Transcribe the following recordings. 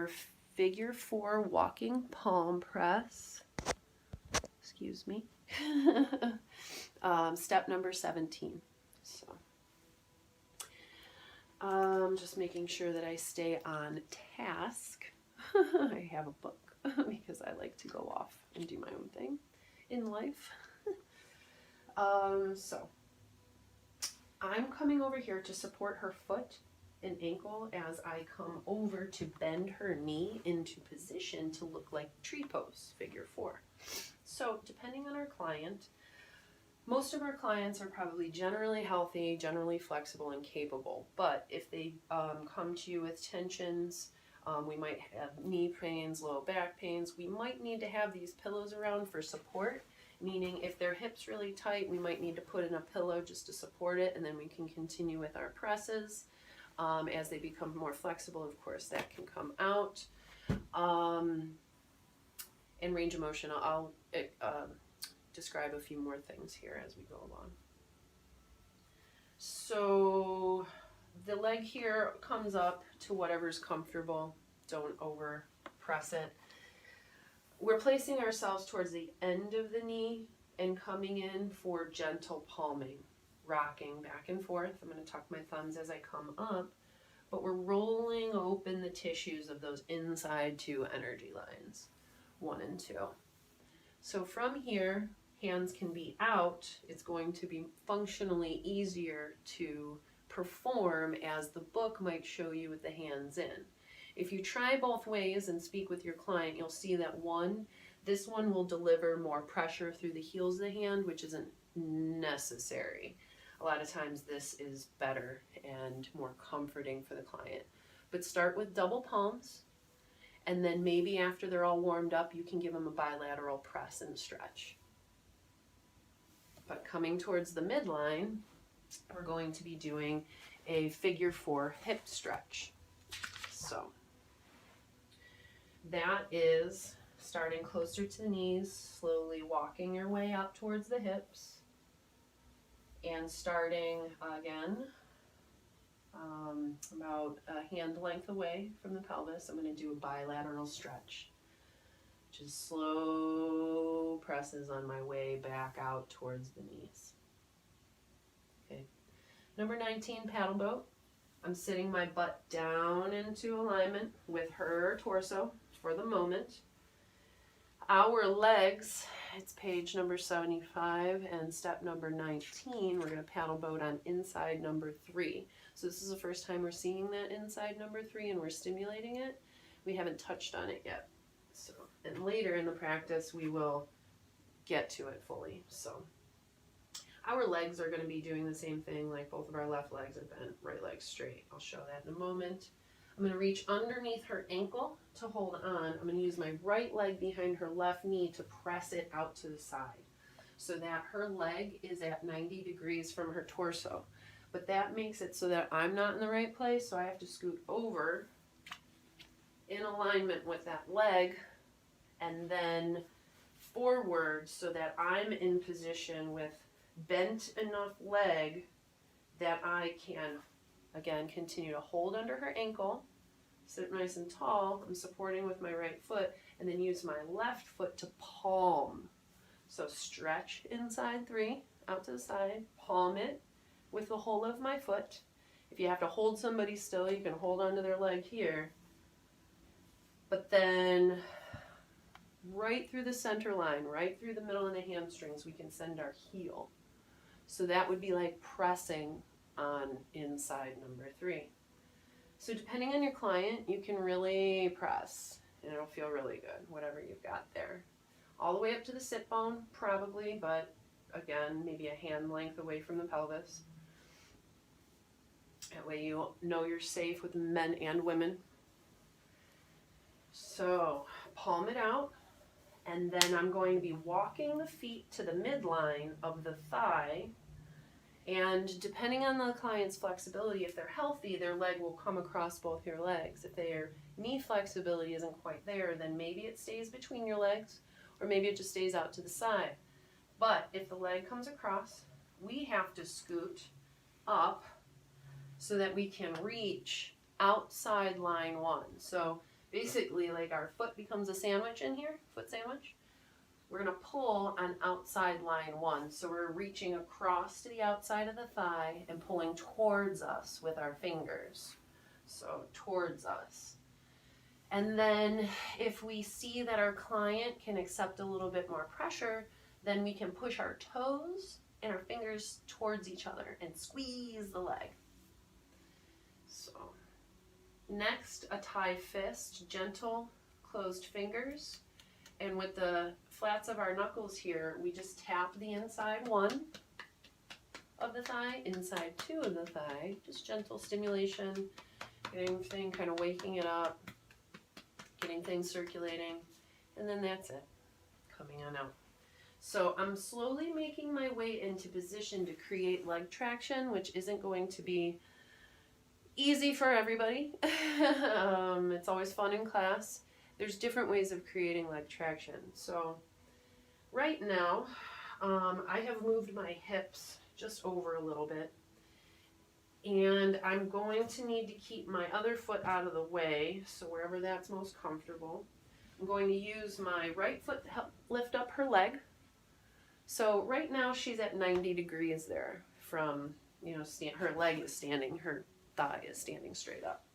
our figure 4 walking palm press. Excuse me. Step number 17. So just making sure that I stay on task. I have a book because I like to go off and do my own thing in life. So I'm coming over here to support her foot and ankle as I come over to bend her knee into position to look like tree pose, figure 4. So depending on our client, most of our clients are probably generally healthy, generally flexible and capable, but if they come to you with tensions, we might have knee pains, low back pains, we might need to have these pillows around for support, meaning if their hip's really tight, we might need to put in a pillow just to support it, and then we can continue with our presses. As they become more flexible, of course, that can come out. And range of motion, I'll describe a few more things here as we go along. So the leg here comes up to whatever's comfortable. Don't over press it. We're placing ourselves towards the end of the knee and coming in for gentle palming, rocking back and forth. I'm going to tuck my thumbs as I come up, but we're rolling open the tissues of those inside 2 energy lines, 1 and 2. So from here, hands can be out. It's going to be functionally easier to perform as the book might show you with the hands in. If you try both ways and speak with your client, you'll see that this one will deliver more pressure through the heels of the hand, which isn't necessary. A lot of times this is better and more comforting for the client. But start with double palms, and then maybe after they're all warmed up, you can give them a bilateral press and stretch. But coming towards the midline, we're going to be doing a figure 4 hip stretch. So that is starting closer to the knees, slowly walking your way up towards the hips, and starting again about a hand length away from the pelvis. I'm going to do a bilateral stretch, which is slow presses on my way back out towards the knees. Okay. Number 19, paddle boat. I'm sitting my butt down into alignment with her torso for the moment. Our legs, it's page number 75 and step number 19, we're going to paddle boat on inside number 3. So this is the first time we're seeing that inside number 3 and we're stimulating it. We haven't touched on it yet. So, and later in the practice we will get to it fully. So our legs are going to be doing the same thing, like both of our left legs are bent, right leg straight. I'll show that in a moment. I'm going to reach underneath her ankle to hold on. I'm going to use my right leg behind her left knee to press it out to the side so that her leg is at 90 degrees from her torso. But that makes it so that I'm not in the right place, so I have to scoot over in alignment with that leg and then forward so that I'm in position with bent enough leg that I can, again, continue to hold under her ankle, sit nice and tall. I'm supporting with my right foot, and then use my left foot to palm. So stretch inside 3, out to the side, palm it with the whole of my foot. If you have to hold somebody still, you can hold onto their leg here. But then right through the center line, right through the middle of the hamstrings, we can send our heel. So that would be like pressing on inside number 3. So depending on your client, you can really press and it'll feel really good, whatever you've got there. All the way up to the sit bone, probably, but again, maybe a hand length away from the pelvis. That way you know you're safe with men and women. So palm it out, and then I'm going to be walking the feet to the midline of the thigh. And depending on the client's flexibility, if they're healthy, their leg will come across both your legs. If their knee flexibility isn't quite there, then maybe it stays between your legs, or maybe it just stays out to the side. But if the leg comes across, we have to scoot up so that we can reach outside line 1. So basically like our foot becomes a sandwich in here, foot sandwich. We're gonna pull on outside line 1. So we're reaching across to the outside of the thigh and pulling towards us with our fingers. So towards us. And then if we see that our client can accept a little bit more pressure, then we can push our toes and our fingers towards each other and squeeze the leg. So next, a tie fist, gentle closed fingers. And with the flats of our knuckles here, we just tap the inside 1 of the thigh, inside 2 of the thigh, just gentle stimulation, getting everything kind of waking it up, getting things circulating, and then that's it, coming on out. So I'm slowly making my way into position to create leg traction, which isn't going to be easy for everybody. It's always fun in class. There's different ways of creating leg traction. So right now, I have moved my hips just over a little bit. And I'm going to need to keep my other foot out of the way, so wherever that's most comfortable. I'm going to use my right foot to help lift up her leg. So right now she's at 90 degrees there from, her leg is standing, her thigh is standing straight up.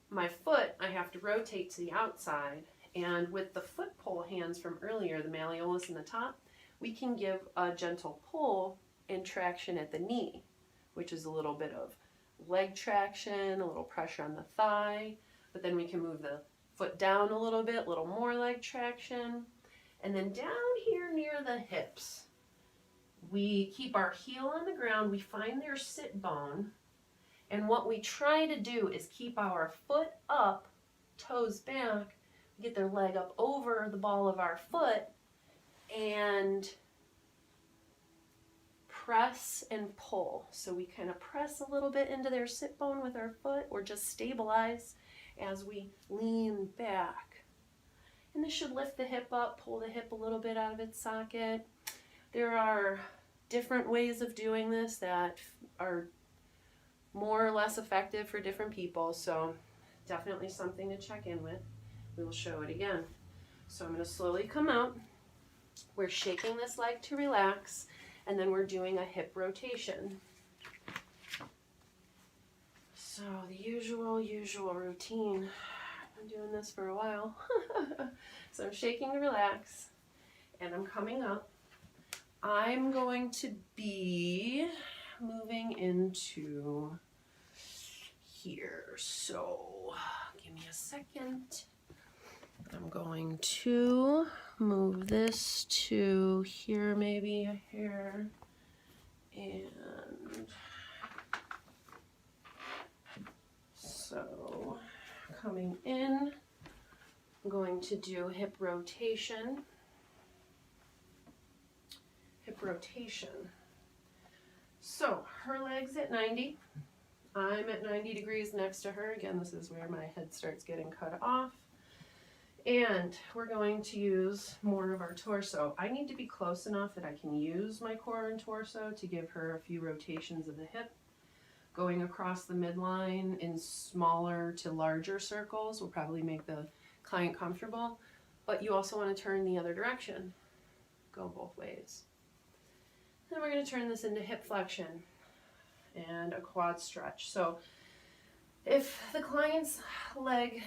My foot, I have to rotate to the outside, and with the foot pull hands from earlier, the malleolus in the top, we can give a gentle pull and traction at the knee, which is a little bit of leg traction, a little pressure on the thigh, but then we can move the foot down a little bit, a little more leg traction, and then down here near the hips, we keep our heel on the ground, we find their sit bone, and what we try to do is keep our foot up, toes back, get their leg up over the ball of our foot, and press and pull. So we kind of press a little bit into their sit bone with our foot, or just stabilize as we lean back. And this should lift the hip up, pull the hip a little bit out of its socket. There are different ways of doing this that are more or less effective for different people, so definitely something to check in with. We will show it again. So I'm going to slowly come out. We're shaking this leg to relax, and then we're doing a hip rotation. So the usual routine. I've been doing this for a while. So I'm shaking to relax, and I'm coming up. I'm going to be moving into here. So give me a second. I'm going to move this to here, maybe a hair, and so coming in, I'm going to do hip rotation. So her leg's at 90. I'm at 90 degrees next to her. Again, this is where my head starts getting cut off. And we're going to use more of our torso. I need to be close enough that I can use my core and torso to give her a few rotations of the hip. Going across the midline in smaller to larger circles will probably make the client comfortable, but you also want to turn the other direction. Go both ways. Then we're going to turn this into hip flexion and a quad stretch. So if the client's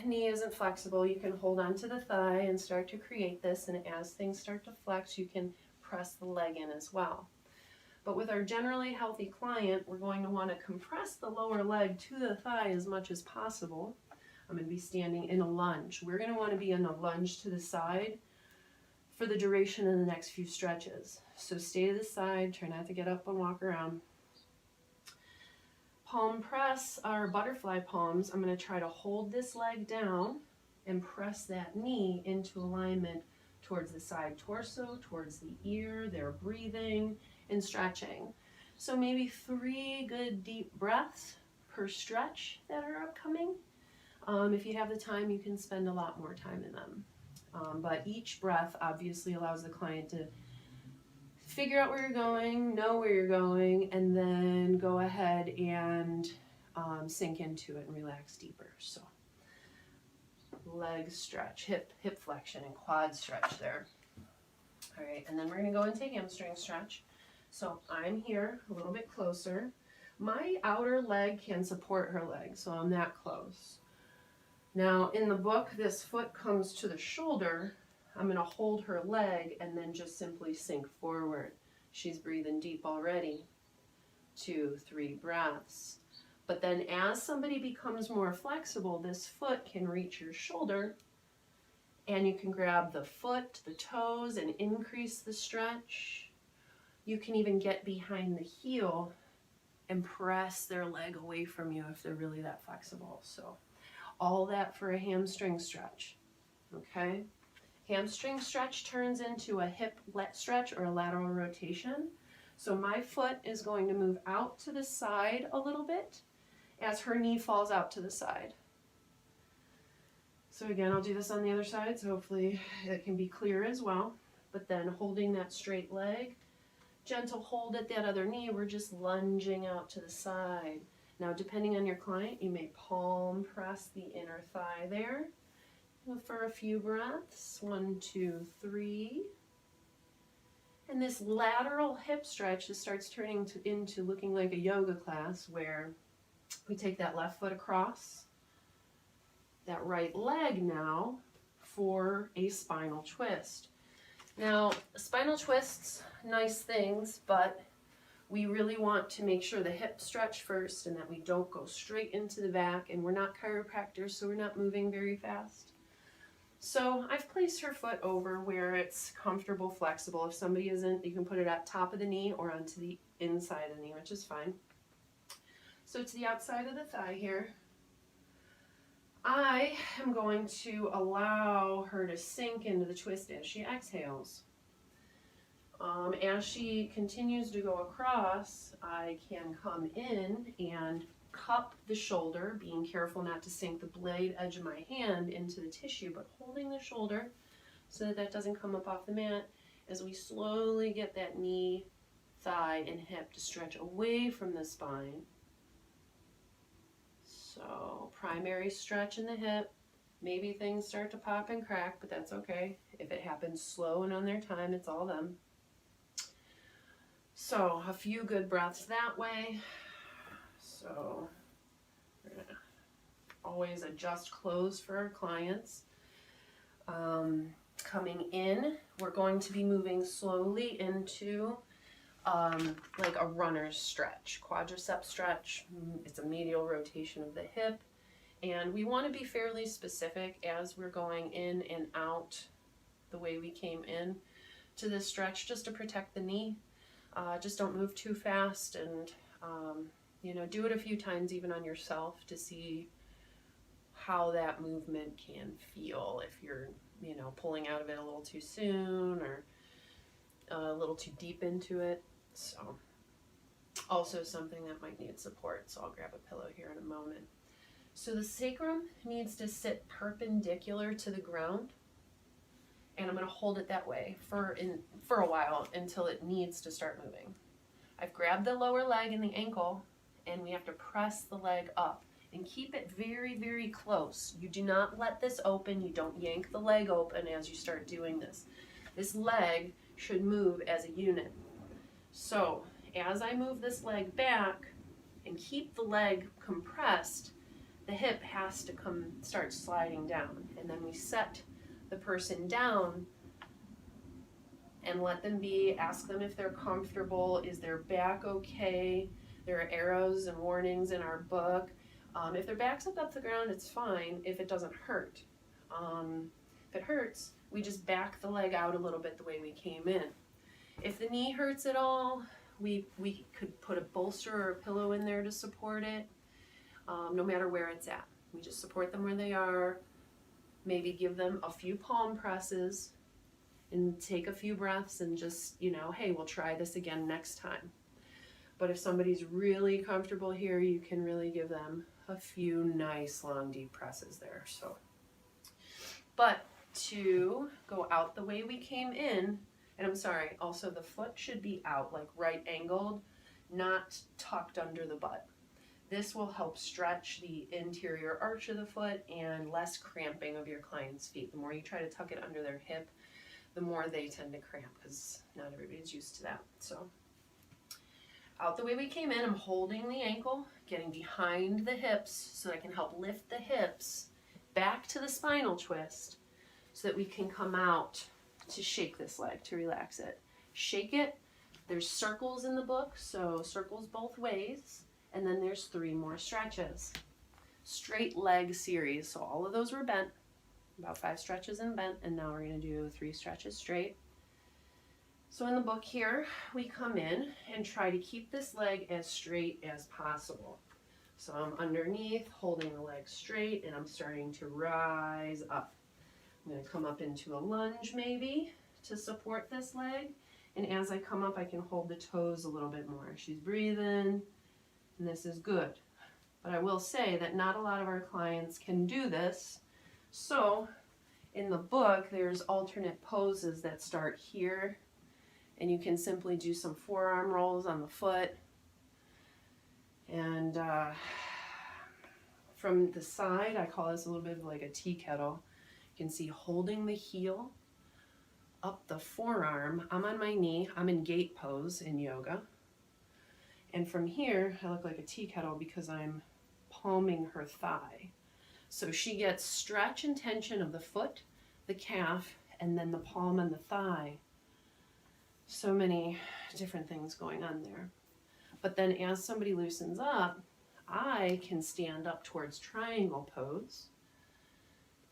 knee isn't flexible, you can hold on to the thigh and start to create this, and as things start to flex, you can press the leg in as well. But with our generally healthy client, we're going to want to compress the lower leg to the thigh as much as possible. I'm going to be standing in a lunge. We're going to want to be in a lunge to the side for the duration of the next few stretches. So stay to the side, try not to get up and walk around. Palm press, our butterfly palms. I'm going to try to hold this leg down and press that knee into alignment towards the side torso, towards the ear. They're breathing and stretching. So maybe 3 good deep breaths per stretch that are upcoming. If you have the time, you can spend a lot more time in them. But each breath obviously allows the client to figure out where you're going, know where you're going, and then go ahead and sink into it and relax deeper. So leg stretch, hip flexion and quad stretch there. All right, and then we're going to go into hamstring stretch. So I'm here a little bit closer. My outer leg can support her leg, so I'm that close. Now in the book, this foot comes to the shoulder. I'm going to hold her leg and then just simply sink forward. She's breathing deep already. 2, 3 breaths. But then as somebody becomes more flexible, this foot can reach your shoulder, and you can grab the foot, the toes, and increase the stretch. You can even get behind the heel and press their leg away from you if they're really that flexible. So all that for a hamstring stretch, okay? Hamstring stretch turns into a hip stretch or a lateral rotation. So my foot is going to move out to the side a little bit as her knee falls out to the side. So again, I'll do this on the other side, so hopefully it can be clear as well. But then holding that straight leg, gentle hold at that other knee, we're just lunging out to the side. Now, depending on your client, you may palm press the inner thigh there for a few breaths. 1, 2, 3. And this lateral hip stretch just starts turning into looking like a yoga class where we take that left foot across, that right leg now for a spinal twist. Now, spinal twists, nice things, but we really want to make sure the hip stretch first and that we don't go straight into the back, and we're not chiropractors, so we're not moving very fast. So I've placed her foot over where it's comfortable, flexible. If somebody isn't, you can put it at top of the knee or onto the inside of the knee, which is fine. So to the outside of the thigh here, I am going to allow her to sink into the twist as she exhales. As she continues to go across, I can come in and cup the shoulder, being careful not to sink the blade edge of my hand into the tissue, but holding the shoulder so that that doesn't come up off the mat as we slowly get that knee, thigh, and hip to stretch away from the spine. So primary stretch in the hip. Maybe things start to pop and crack, but that's okay. If it happens slow and on their time, it's all them. So a few good breaths that way. So we're gonna always adjust clothes for our clients. Coming in, we're going to be moving slowly into like a runner's stretch, quadricep stretch. It's a medial rotation of the hip, and we want to be fairly specific as we're going in and out the way we came in to this stretch, just to protect the knee. Just don't move too fast, and you know, do it a few times even on yourself to see how that movement can feel if you're, you know, pulling out of it a little too soon or a little too deep into it. So also something that might need support, so I'll grab a pillow here in a moment. So the sacrum needs to sit perpendicular to the ground, and I'm going to hold it that way for a while until it needs to start moving. I've grabbed the lower leg and the ankle, and we have to press the leg up and keep it very, very close. You do not let this open. You don't yank the leg open as you start doing this. This leg should move as a unit. So as I move this leg back and keep the leg compressed, the hip has to start sliding down, and then we set the person down and let them be, ask them if they're comfortable, is their back okay? There are arrows and warnings in our book. If their back's up the ground, it's fine if it doesn't hurt. If it hurts, we just back the leg out a little bit the way we came in. If the knee hurts at all, we could put a bolster or a pillow in there to support it, no matter where it's at. We just support them where they are, maybe give them a few palm presses and take a few breaths and just, you know, hey, we'll try this again next time. But if somebody's really comfortable here, you can really give them a few nice long deep presses there. So, but to go out the way we came in, and I'm sorry, also the foot should be out, like right angled, not tucked under the butt. This will help stretch the interior arch of the foot and less cramping of your client's feet. The more you try to tuck it under their hip, the more they tend to cramp because not everybody's used to that. So out the way we came in, I'm holding the ankle, getting behind the hips so that I can help lift the hips back to the spinal twist so that we can come out to shake this leg, to relax it. Shake it. There's circles in the book, so circles both ways. And then there's 3 more stretches. Straight leg series. So all of those were bent, about 5 stretches and bent, and now we're going to do 3 stretches straight. So in the book here, we come in and try to keep this leg as straight as possible. So I'm underneath, holding the leg straight, and I'm starting to rise up. I'm going to come up into a lunge maybe to support this leg. And as I come up, I can hold the toes a little bit more. She's breathing. And this is good. But I will say that not a lot of our clients can do this. So in the book, there's alternate poses that start here. And you can simply do some forearm rolls on the foot. And from the side, I call this a little bit of like a tea kettle. You can see holding the heel up the forearm. I'm on my knee. I'm in gate pose in yoga. And from here, I look like a tea kettle because I'm palming her thigh. So she gets stretch and tension of the foot, the calf, and then the palm and the thigh. So many different things going on there. But then as somebody loosens up, I can stand up towards triangle pose.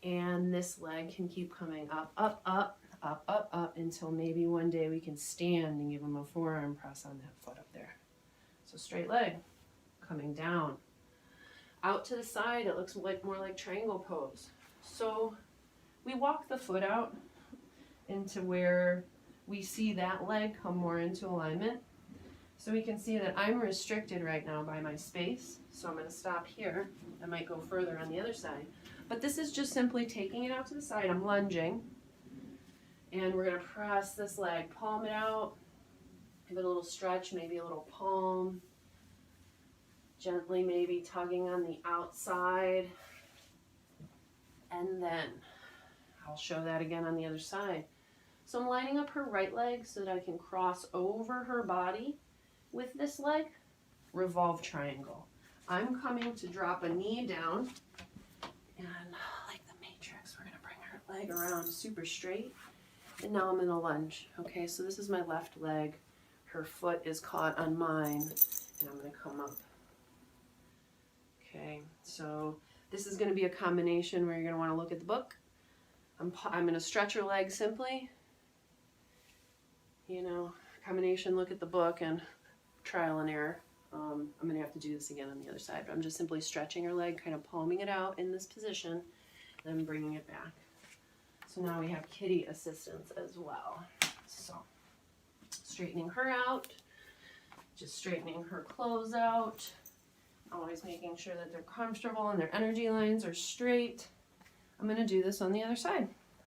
And this leg can keep coming up, up, up, up, up, up, until maybe one day we can stand and give them a forearm press on that foot up there. So straight leg, coming down. Out to the side, it looks like more like triangle pose. So we walk the foot out into where we see that leg come more into alignment. So we can see that I'm restricted right now by my space. So I'm going to stop here. I might go further on the other side. But this is just simply taking it out to the side. I'm lunging. And we're going to press this leg, palm it out. Give it a little stretch, maybe a little palm. Gently maybe tugging on the outside. And then I'll show that again on the other side. So I'm lining up her right leg so that I can cross over her body with this leg. Revolve triangle. I'm coming to drop a knee down. And like the Matrix, we're going to bring her leg around super straight. And now I'm in a lunge. Okay, so this is my left leg. Her foot is caught on mine, and I'm going to come up. Okay, so this is going to be a combination where you're going to want to look at the book. I'm going to stretch her leg simply. You know, combination, look at the book, and trial and error. I'm going to have to do this again on the other side, but I'm just simply stretching her leg, kind of palming it out in this position, and then bringing it back. So now we have kitty assistance as well. So straightening her out, just straightening her clothes out, always making sure that they're comfortable and their energy lines are straight. I'm going to do this on the other side.